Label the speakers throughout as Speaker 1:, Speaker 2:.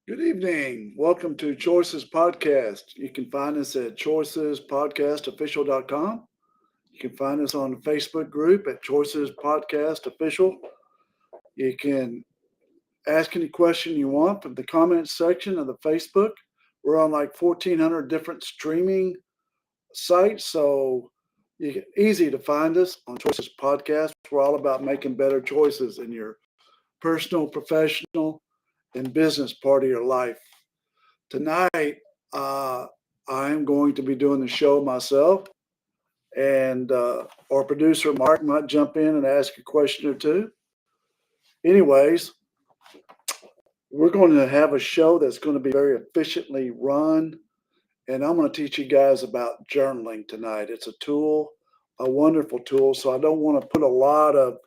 Speaker 1: Good evening. Welcome to Choices Podcast. You can find us at choicespodcastofficial.com. You can find us on the Facebook group at Choices Podcast Official. You can ask any question you want from the comments section of the Facebook. We're on like 1,400 different streaming sites, so easy to find us on Choices Podcast. We're all about making better choices in your personal, professional, and business part of your life. Tonight, uh, I'm going to be doing the show myself, and our producer Mark might jump in and ask a question or two. Anyways, we're going to have a show that's going to be very efficiently run, and I'm going to teach you guys about journaling tonight. It's a tool, a wonderful tool. So I don't want to put a lot of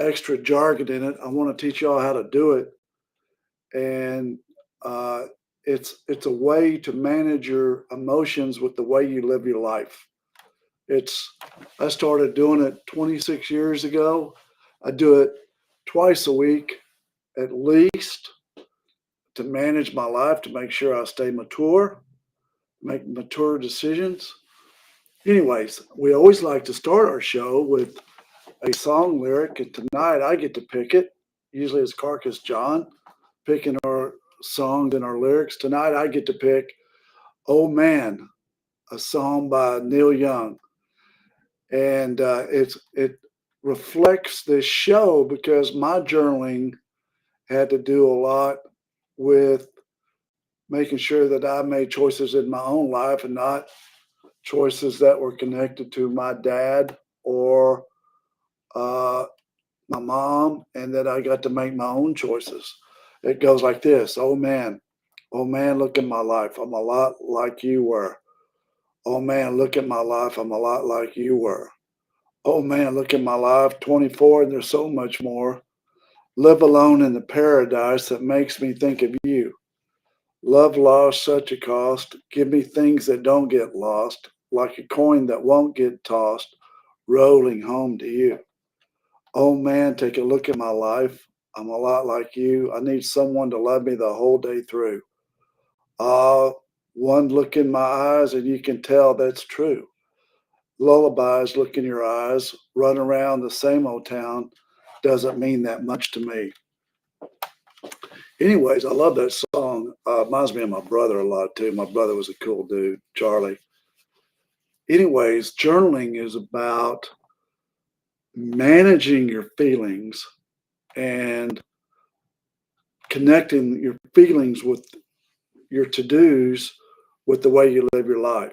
Speaker 1: extra jargon in it. I want to teach y'all how to do it, and uh, it's a way to manage your emotions with the way you live your life. It's I started doing it 26 years ago. I do it twice a week at least to manage my life, to make sure I stay mature, make mature decisions. Anyways, we always like to start our show with a song lyric, and tonight I get to pick it. Usually it's Carcass John picking our songs and our lyrics. Tonight I get to pick "Oh Man," a song by Neil Young, and it reflects this show because my journaling had to do a lot with making sure that I made choices in my own life and not choices that were connected to my dad or uh, my mom, and that I got to make my own choices. It goes like this: oh man, look at my life. I'm a lot like you were. Oh man, look at my life. I'm a lot like you were. Oh man, look at my life, 24, and there's so much more. Live alone in the paradise that makes me think of you. Love lost such a cost. Give me things that don't get lost, like a coin that won't get tossed, rolling home to you. Oh man, take a look at my life. I'm a lot like you. I need someone to love me the whole day through. Ah, one look in my eyes and you can tell that's true. Lullabies look in your eyes, run around the same old town, doesn't mean that much to me. Anyways, I love that song. Reminds me of my brother a lot too. My brother was a cool dude, Charlie. Anyways, journaling is about managing your feelings and connecting your feelings with your to-dos with the way you live your life.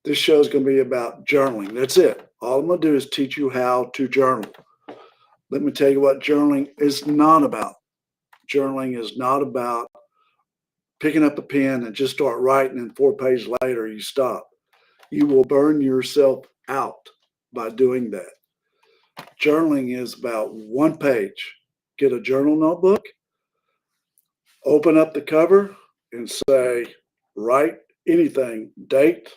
Speaker 1: This show is going to be about journaling. That's it. All I'm going to do is teach you how to journal. Let me tell you what journaling is not about. Journaling is not about picking up a pen and just start writing, and 4 pages later you stop. You will burn yourself out by doing that. Journaling is about 1 page. Get a journal notebook, open up the cover, and say, write anything, date.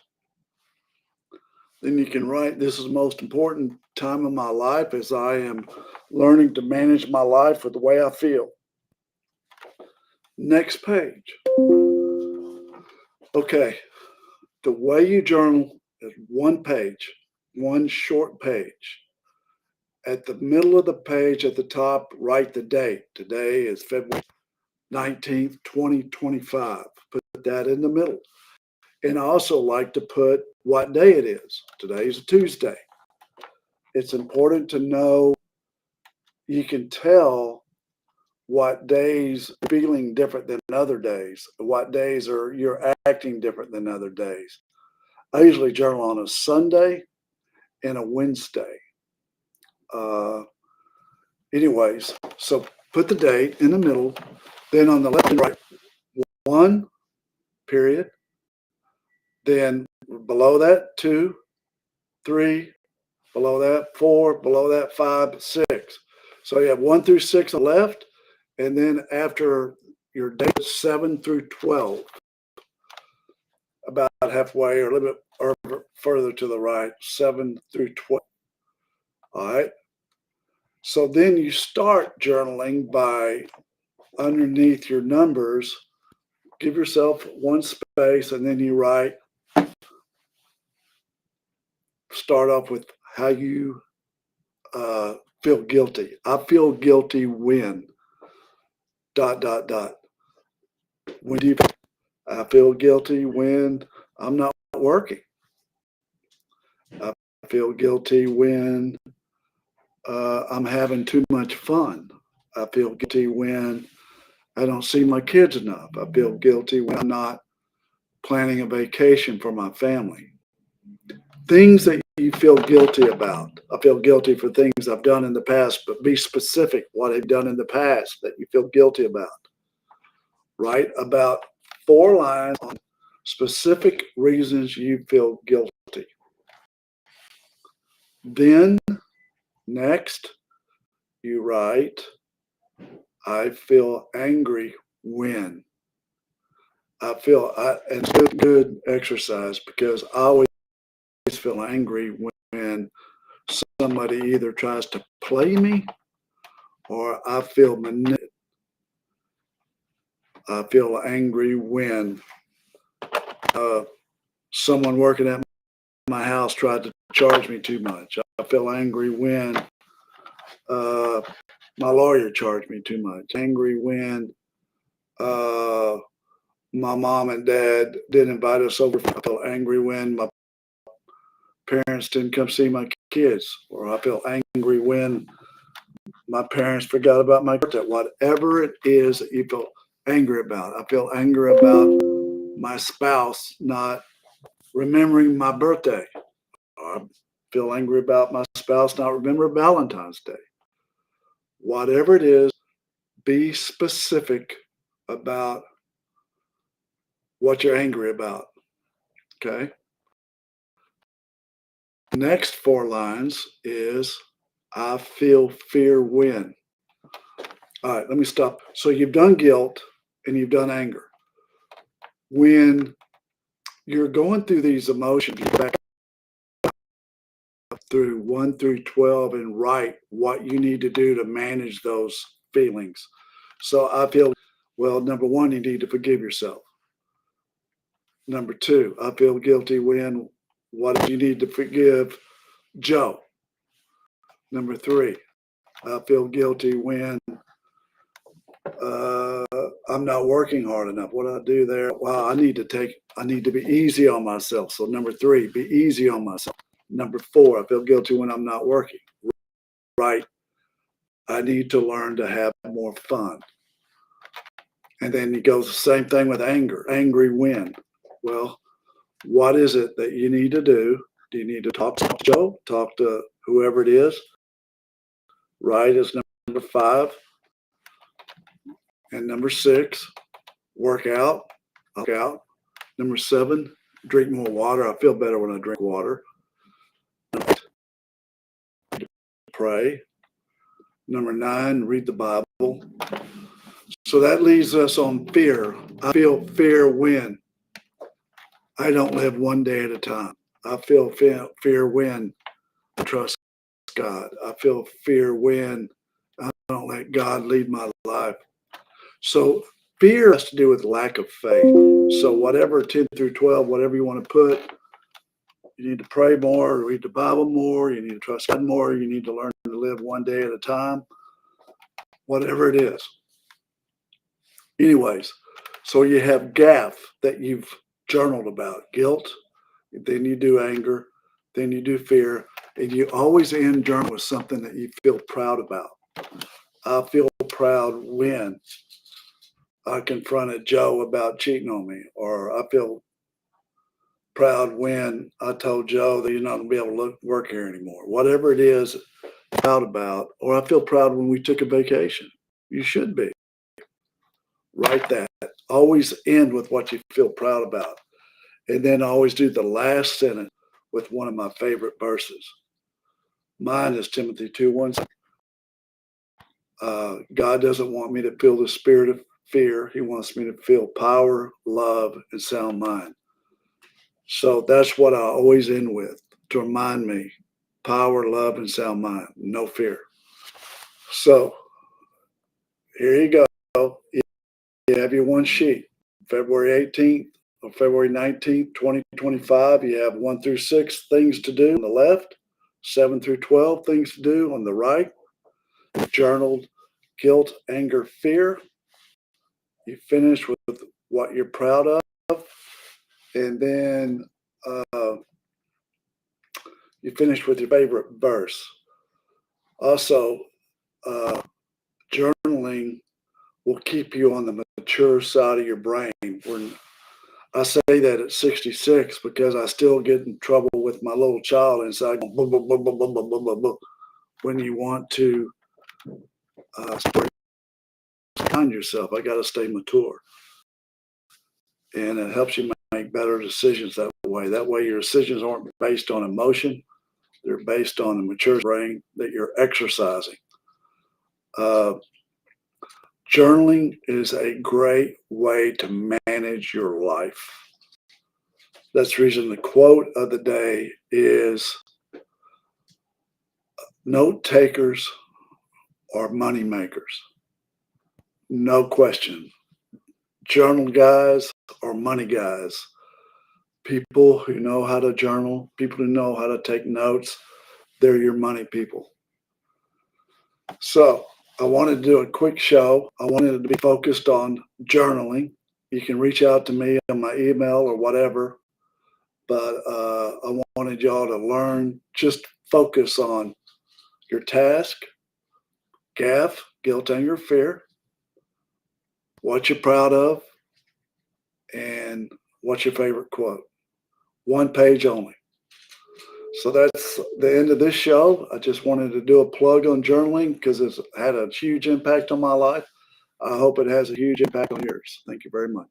Speaker 1: Then you can write, this is the most important time of my life as I am learning to manage my life with the way I feel. Next page. Okay, the way you journal is 1 page, one short page. At the middle of the page at the top, write the date. Today is February 19th, 2025. Put that in the middle. And I also like to put what day it is. Today is a Tuesday. It's important to know you can tell what days are feeling different than other days, what days are you're acting different than other days. I usually journal on a Sunday and a Wednesday. Uh, anyways, so put the date in the middle. Then on the left and right, one period. Then below that, two, three, below that, four, below that, five, six. So you have 1 through 6 on the left, and then after your date 7 through 12, about halfway or a little bit or further to the right, 7 through 12. All right. So then you start journaling by underneath your numbers, give yourself one space, and then you write, start off with how you feel guilty. I feel guilty when, ... When do you, I feel guilty when I'm not working. I feel guilty when I'm having too much fun. I feel guilty when I don't see my kids enough. I feel guilty when I'm not planning a vacation for my family. Things that you feel guilty about. I feel guilty for things I've done in the past, but be specific what I've done in the past that you feel guilty about. Write about 4 lines on specific reasons you feel guilty. Then, next, you write, I feel angry when. And it's good exercise because I always feel angry when somebody either tries to play me or I feel manipulated. I feel angry when someone working at my house tried to charge me too much. I feel angry when my lawyer charged me too much. Angry when my mom and dad didn't invite us over. I feel angry when my parents didn't come see my kids. Or I feel angry when my parents forgot about my birthday. Whatever it is that you feel angry about. I feel angry about my spouse not remembering my birthday. Or I feel angry about my spouse not remembering Valentine's Day. Whatever it is, be specific about what you're angry about. Okay? Next 4 lines is I feel fear when. All right, let me stop. So you've done guilt and you've done anger. When you're going through these emotions, you back up through 1 through 12 and write what you need to do to manage those feelings. So I feel, well, number 1, you need to forgive yourself. Number 2, I feel guilty when, what do you need to forgive Joe? Number 3, I feel guilty when I'm not working hard enough. What do I do there? Well, I need to be easy on myself. So number 3, be easy on myself. Number 4, I feel guilty when I'm not working. Right. I need to learn to have more fun. And then he goes the same thing with anger. Angry when? Well, what is it that you need to do? Do you need to talk to Joe? Talk to whoever it is? Right is number 5. And number 6, work out. Number 7, drink more water. I feel better when I drink water. Pray. Number 9, read the Bible. So that leaves us on fear. I feel fear when I don't live one day at a time. I feel fear when I trust God. I feel fear when I don't let God lead my life. So fear has to do with lack of faith. So whatever 10 through 12, whatever you want to put, you need to pray more, read the Bible more, you need to trust God more, you need to learn to live one day at a time, whatever it is. Anyways, so you have GAF that you've journaled about, guilt, then you do anger, then you do fear, and you always end journal with something that you feel proud about. I feel proud when I confronted Joe about cheating on me, or I feel proud when I told Joe that you're not going to be able to work here anymore. Whatever it is, proud about, or I feel proud when we took a vacation. You should be. Write that. Always end with what you feel proud about. And then always do the last sentence with one of my favorite verses. Mine is Timothy 2:1. God doesn't want me to feel the spirit of fear. He wants me to feel power, love, and sound mind. So that's what I always end with, to remind me, power, love, and sound mind, no fear. So here you go. you have your one sheet. February 18th or February 19th, 2025, you have 1 through 6 things to do on the left, 7 through 12 things to do on the right. Journaled guilt, anger, fear. You finish with what you're proud of, and then you finish with your favorite verse. Also, journaling will keep you on the mature side of your brain. I say that at 66 because I still get in trouble with my little child inside. When you want to find yourself, I got to stay mature. And it helps you make better decisions that way. That way your decisions aren't based on emotion. They're based on a mature brain that you're exercising. Journaling is a great way to manage your life. That's the reason the quote of the day is, note takers are money makers. No question. Journal guys are money guys. People who know how to journal, people who know how to take notes, they're your money people. So I wanted to do a quick show. I wanted it to be focused on journaling. You can reach out to me on my email or whatever, but I wanted y'all to learn, just focus on your task, GAF, guilt, anger, fear, what you're proud of, and what's your favorite quote. One page only. So that's the end of this show. I just wanted to do a plug on journaling because it's had a huge impact on my life. I hope it has a huge impact on yours. Thank you very much.